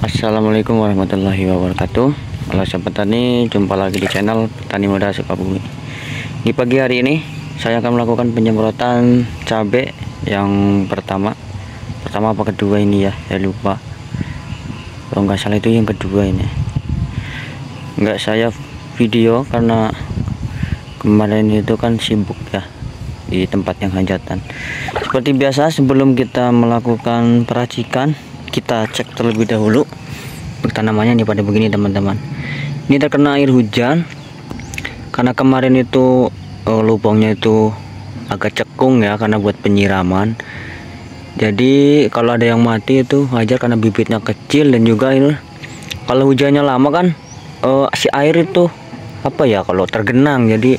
Assalamualaikum warahmatullahi wabarakatuh. Halo sahabat petani, jumpa lagi di channel Petani Muda Sukabumi. Di pagi hari ini saya akan melakukan penyemprotan cabai yang pertama apa kedua ini ya, saya lupa. Kalau nggak salah itu yang kedua ini. Nggak saya video karena kemarin itu kan sibuk ya di tempat yang hajatan. Seperti biasa, sebelum kita melakukan peracikan, kita cek terlebih dahulu tanamannya nih pada begini teman-teman. Ini terkena air hujan karena kemarin itu lubangnya itu agak cekung ya, karena buat penyiraman. Jadi kalau ada yang mati itu wajar karena bibitnya kecil, dan juga ini kalau hujannya lama kan si air itu apa ya, kalau tergenang jadi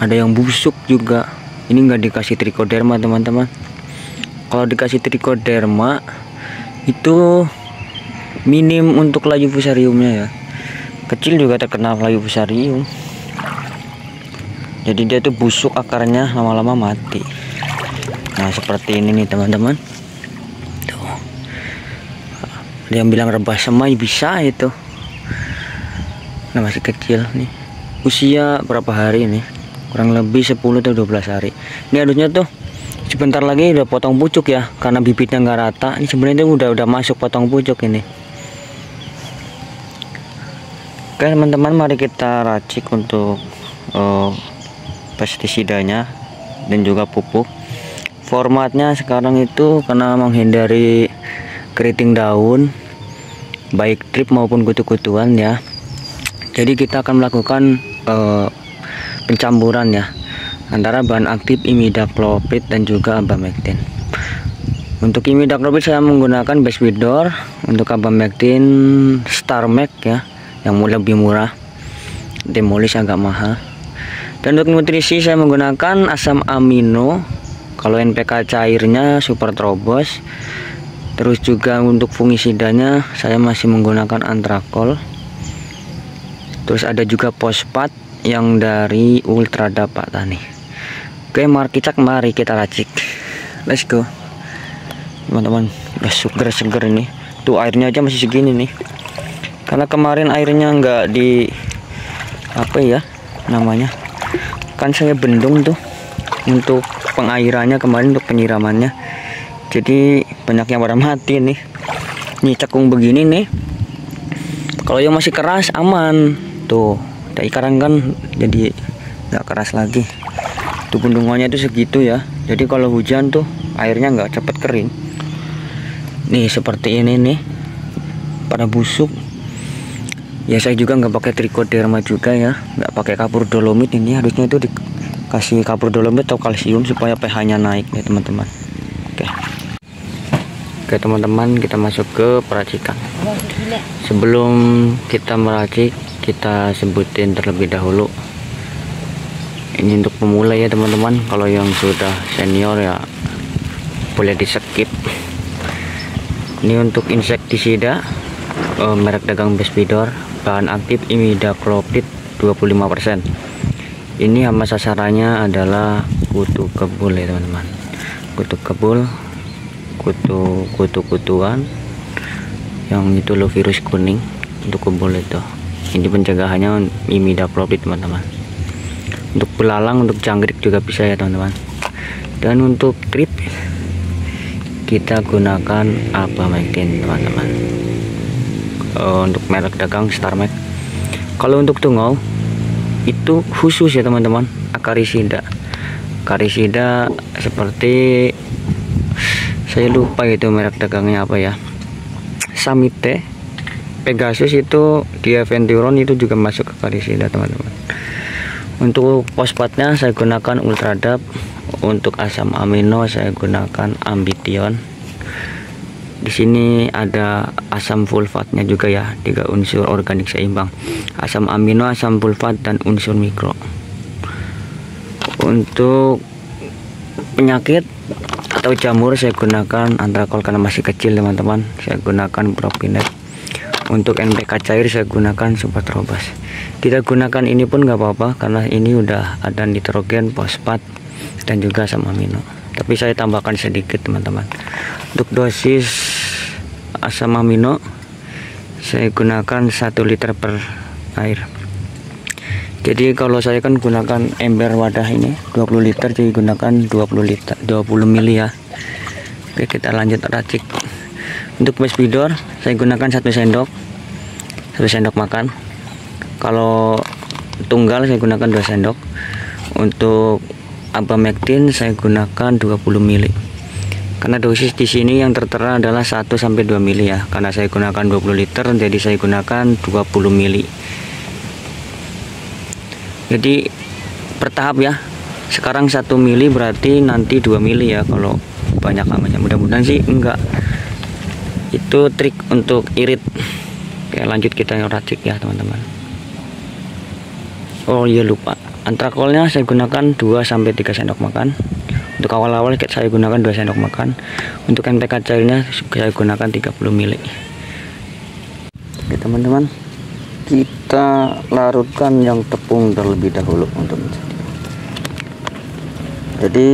ada yang busuk juga. Ini nggak dikasih trichoderma teman-teman. Kalau dikasih trichoderma itu minim untuk layu fusariumnya ya, kecil juga terkena layu fusarium, jadi dia tuh busuk, akarnya lama-lama mati. Nah seperti ini nih teman-teman tuh. Ada yang bilang rebah semai, bisa itu. Nah masih kecil nih, usia berapa hari ini, kurang lebih 10 atau 12 hari. Ini harusnya tuh sebentar lagi udah potong pucuk ya, karena bibitnya nggak rata. Ini sebenarnya udah masuk potong pucuk ini. Oke teman-teman, mari kita racik untuk pestisidanya dan juga pupuk. Formatnya sekarang itu karena menghindari keriting daun baik drip maupun kutu-kutuan ya, jadi kita akan melakukan pencampuran ya antara bahan aktif imidacloprid dan juga abamectin. Untuk imidacloprid saya menggunakan Bestwithor, untuk abamectin Starmax ya, yang lebih murah, Demolis agak mahal. Dan untuk nutrisi saya menggunakan asam amino, kalau NPK cairnya Super Trobos. Terus juga untuk fungisidanya saya masih menggunakan Antrakol. Terus ada juga fosfat yang dari Ultradap Pak Tani. Oke, mari kita racik. Let's go teman-teman. Udah seger ini tuh, airnya aja masih segini nih, karena kemarin airnya nggak di apa ya namanya, kan saya bendung tuh untuk pengairannya kemarin, untuk penyiramannya. Jadi banyak yang pada mati nih. Ini cekung begini nih, kalau yang masih keras aman tuh, ada ikaran kan, jadi nggak keras lagi. Tuh bendungannya itu segitu ya, jadi kalau hujan tuh airnya nggak cepet kering. Nih seperti ini nih, pada busuk ya. Saya juga nggak pakai trichoderma juga ya, nggak pakai kapur dolomit. Ini harusnya itu dikasih kapur dolomit atau kalsium supaya pH-nya naik ya teman-teman. Oke teman-teman, kita masuk ke peracikan. Sebelum kita meracik, kita sebutin terlebih dahulu. Ini untuk pemula ya teman-teman. Kalau yang sudah senior ya boleh di skip. Ini untuk insektisida merek dagang Bestwithor, bahan aktif imidacloprid 25%. Ini hama sasarannya adalah kutu kebul ya teman-teman. Kutu kebul, kutu-kutuan yang itu loh, virus kuning untuk kebul itu. Ini pencegahannya imidacloprid teman-teman. Untuk belalang, untuk jangkrik juga bisa ya teman-teman. Dan untuk trip kita gunakan abamectin teman-teman, untuk merek dagang Starmax. Kalau untuk tungau itu khusus ya teman-teman, akarisida seperti saya lupa itu merek dagangnya apa ya, Samite, Pegasus, itu Diaventuron itu juga masuk ke akarisida teman-teman. Untuk fosfatnya saya gunakan Ultradap. Untuk asam amino saya gunakan Ambition. Di sini ada asam sulfatnya juga ya, 3 unsur organik seimbang, asam amino, asam sulfat, dan unsur mikro. Untuk penyakit atau jamur saya gunakan Antrakol karena masih kecil teman-teman, saya gunakan Propinet. Untuk NPK cair saya gunakan Super Trobos. Kita gunakan ini pun nggak apa-apa karena ini udah ada nitrogen, fosfat, dan juga asam amino. Tapi saya tambahkan sedikit teman-teman. Untuk dosis asam amino saya gunakan 1 liter per air. Jadi kalau saya kan gunakan ember wadah ini 20 liter, jadi gunakan 20 mili ya. Oke, kita lanjut racik. Untuk base bidor saya gunakan 1 sendok makan. Kalau tunggal saya gunakan 2 sendok. Untuk abamectin saya gunakan 20 mili. Karena dosis di sini yang tertera adalah 1 sampai 2 mili ya. Karena saya gunakan 20 liter, jadi saya gunakan 20 mili. Jadi bertahap ya. Sekarang 1 mili berarti nanti 2 mili ya kalau banyak amatnya. Mudah-mudahan sih enggak. Itu trik untuk irit. Oke, lanjut kita racik ya teman-teman. Oh iya, lupa. Antrakolnya saya gunakan 2 sampai 3 sendok makan. Untuk awal-awal saya gunakan 2 sendok makan. Untuk NPK cairnya saya gunakan 30 mili. Oke teman-teman, kita larutkan yang tepung terlebih dahulu untuk menjadi. Jadi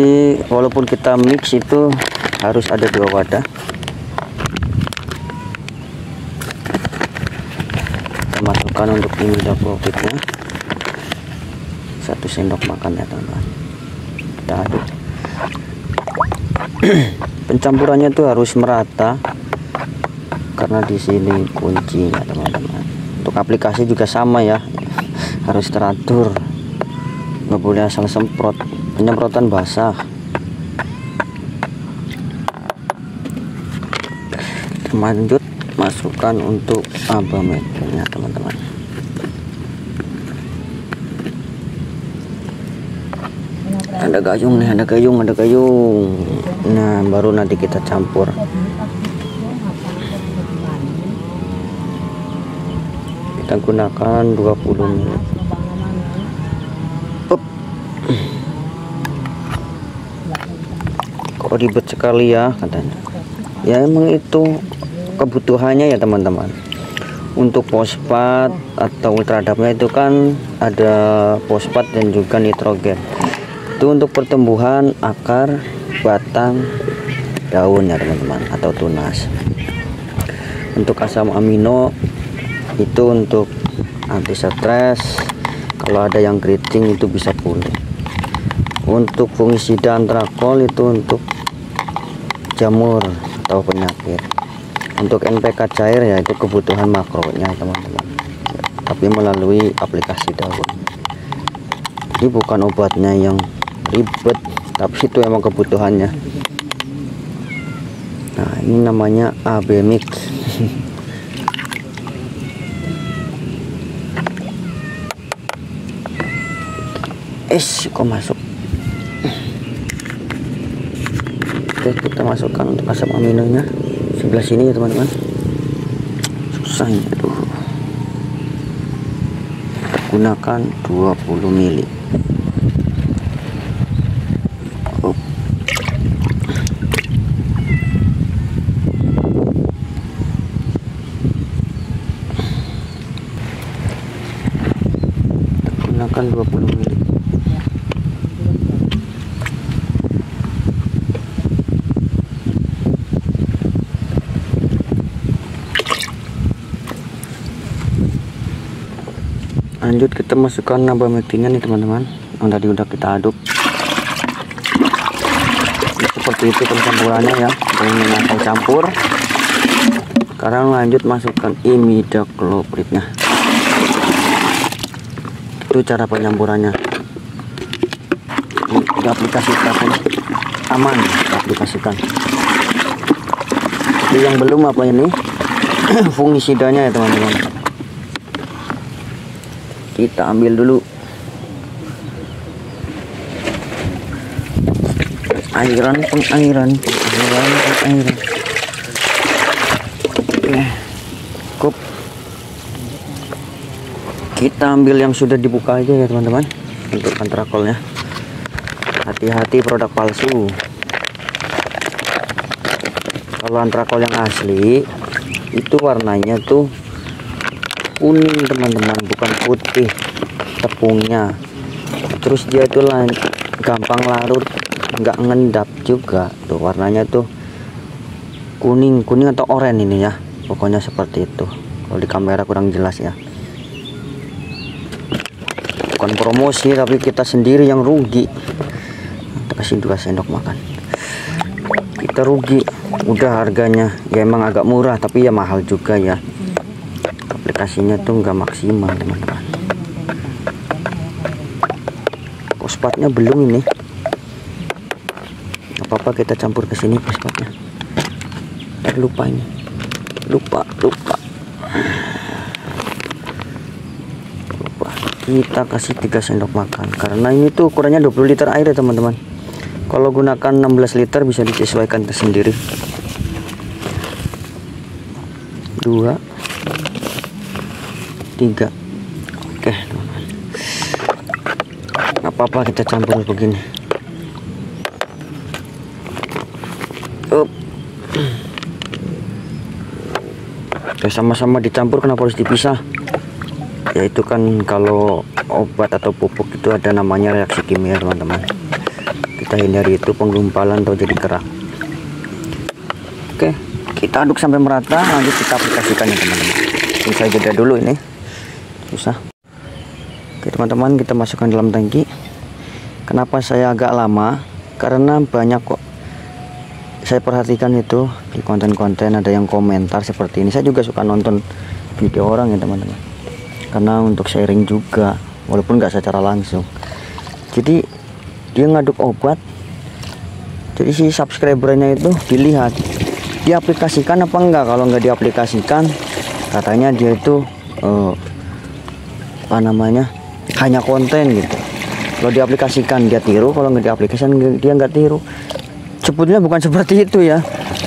walaupun kita mix itu harus ada 2 wadah. Kita masukkan untuk imidaclopridnya 1 sendok makan ya teman-teman. Kita aduk. Pencampurannya tuh harus merata karena di sini kuncinya teman-teman. Untuk aplikasi juga sama ya, harus teratur, nggak boleh asal semprot. Penyemprotan basah. Kita lanjut masukkan untuk abamectinnya teman-teman. Ada gayung nih, ada gayung. Nah, baru nanti kita campur. Kita gunakan 20 ml. Kok ribet sekali ya katanya. Ya emang itu kebutuhannya ya teman-teman. Untuk fosfat atau ultradapnya itu kan ada fosfat dan juga nitrogen. Itu untuk pertumbuhan akar, batang, daun ya teman-teman, atau tunas. Untuk asam amino itu untuk anti stres, kalau ada yang keriting itu bisa pulih. Untuk fungisida antrakol itu untuk jamur atau penyakit. Untuk NPK cair ya itu kebutuhan makronya teman-teman, tapi melalui aplikasi daun. Jadi bukan obatnya yang ribet, tapi itu emang kebutuhannya. Nah, ini namanya AB mix. Kok masuk. Oke, kita masukkan untuk asam aminonya sebelah sini ya teman-teman. Susah ini, aduh. Gunakan 20 mili. Gunakan 20 mili. Lanjut kita masukkan abamectinnya nih teman-teman, yang tadi udah kita aduk. Seperti itu pencampurannya ya, dengan asal campur. Sekarang lanjut masukkan imidaclopridnya. Itu cara penyampurannya. Di aplikasikan aman, aplikasikan. Jadi yang belum apa ini fungisidanya ya teman-teman. Kita ambil dulu pengairan. Oke, cukup. Kita ambil yang sudah dibuka aja ya teman-teman untuk antrakolnya. Hati-hati produk palsu. Kalau antrakol yang asli itu warnanya tuh kuning teman-teman, bukan putih tepungnya. Terus dia tuh gampang larut, nggak ngendap juga. Tuh warnanya tuh kuning atau oranye ini ya, pokoknya seperti itu. kalau di kamera kurang jelas ya. Bukan promosi, tapi kita sendiri yang rugi. Kita kasih 2 sendok makan, kita rugi. Udah harganya ya emang agak murah, tapi ya mahal juga ya. Aplikasinya tuh nggak maksimal teman-teman. Fosfatnya belum ini. Apa-apa kita campur ke sini fosfatnya. Lupa ini, lupa. Kita kasih 3 sendok makan, karena ini tuh ukurannya 20 liter air ya teman-teman. Kalau gunakan 16 liter bisa disesuaikan tersendiri. 2 3. Oke teman-teman, nggak apa-apa kita campur begini. Oke, sama-sama dicampur. Kenapa harus dipisah? Yaitu kan kalau obat atau pupuk itu ada namanya reaksi kimia teman-teman. Kita hindari itu penggumpalan atau jadi kerak. Oke, kita aduk sampai merata, lanjut kita aplikasikan ya teman-teman. Ini saya jeda dulu, ini susah. Oke teman-teman, kita masukkan dalam tangki. Kenapa saya agak lama? Karena banyak kok saya perhatikan itu di konten-konten ada yang komentar seperti ini. Saya juga suka nonton video orang ya teman-teman, karena untuk sharing juga, walaupun nggak secara langsung. Jadi dia ngaduk obat, jadi si subscribernya itu dilihat diaplikasikan apa enggak. Kalau nggak diaplikasikan, katanya dia itu apa namanya, hanya konten gitu. Kalau diaplikasikan dia tiru, kalau nggak diaplikasikan dia nggak tiru. Sebetulnya bukan seperti itu ya.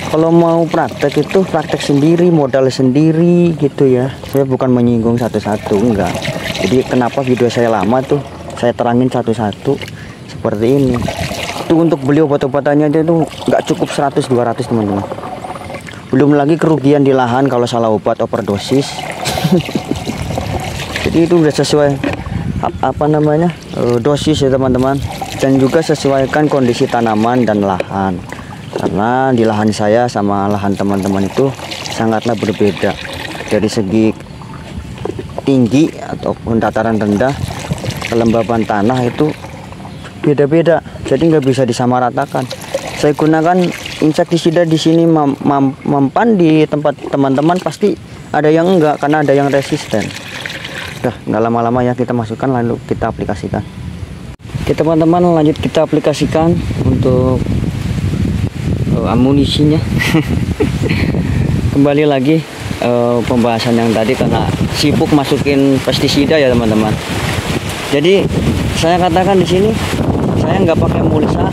Kalau mau praktek itu praktek sendiri, modal sendiri gitu ya. Saya bukan menyinggung satu-satu, enggak. Jadi kenapa video saya lama tuh saya terangin satu-satu seperti ini. Itu untuk beli obat-obatannya itu nggak cukup 100-200 teman-teman. Belum lagi kerugian di lahan kalau salah obat, overdosis. Jadi itu udah sesuai apa namanya, dosis ya teman-teman. Dan juga sesuaikan kondisi tanaman dan lahan. Karena di lahan saya sama lahan teman-teman itu sangatlah berbeda. Dari segi tinggi ataupun dataran rendah, kelembaban tanah itu beda-beda. Jadi nggak bisa disamaratakan. Saya gunakan insektisida di sini mempan, di tempat teman-teman pasti ada yang enggak, karena ada yang resisten. Udah, nggak lama-lama ya, kita masukkan lalu kita aplikasikan. Oke teman-teman, lanjut kita aplikasikan untuk amunisinya. Kembali lagi pembahasan yang tadi, karena sibuk masukin pestisida ya teman-teman. Jadi saya katakan di sini saya nggak pakai mulsa,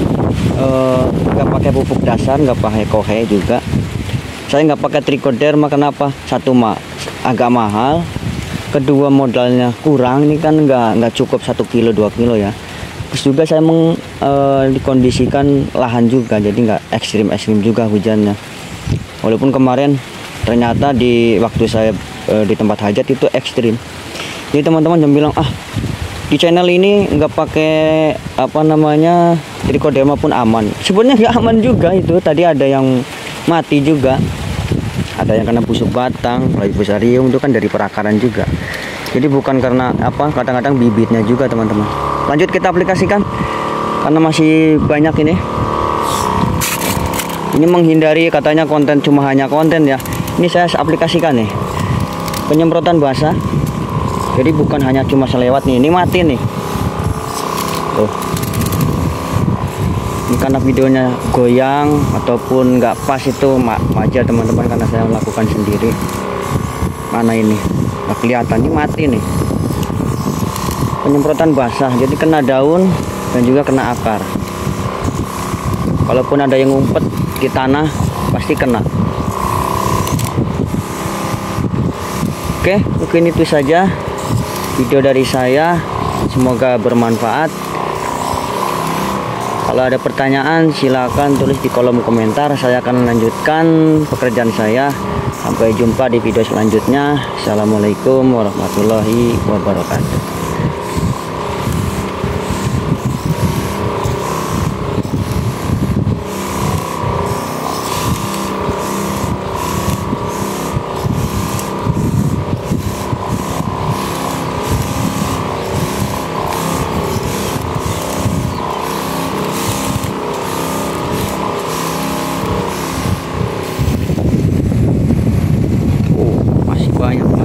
nggak pakai pupuk dasar, nggak pakai kohe juga. Saya nggak pakai trichoderma. Kenapa? Satu agak mahal, kedua modalnya kurang. Ini kan nggak cukup 1 kilo 2 kilo ya. Terus juga saya dikondisikan lahan juga, jadi nggak ekstrim juga hujannya. Walaupun kemarin ternyata di waktu saya di tempat hajat itu ekstrim. Jadi teman-teman jangan bilang di channel ini nggak pakai apa namanya trichoderma pun aman. Sebenarnya nggak aman juga itu. Tadi ada yang mati juga, ada yang kena busuk batang, Fusarium itu kan dari perakaran juga. Jadi bukan karena apa, kadang-kadang bibitnya juga teman-teman. Lanjut kita aplikasikan karena masih banyak ini. Ini menghindari katanya konten cuma hanya konten ya. Ini saya aplikasikan nih. Penyemprotan basah. Jadi bukan hanya cuma selewat nih. Ini mati nih. Tuh. Ini karena videonya goyang ataupun nggak pas itu wajar teman-teman, karena saya melakukan sendiri. Mana ini? Nggak kelihatan, ini mati nih. Penyemprotan basah, jadi kena daun dan juga kena akar. Kalaupun ada yang ngumpet di tanah pasti kena. Oke, mungkin itu saja video dari saya, semoga bermanfaat. Kalau ada pertanyaan silakan tulis di kolom komentar, saya akan melanjutkan pekerjaan saya. Sampai jumpa di video selanjutnya. Assalamualaikum warahmatullahi wabarakatuh. banyak.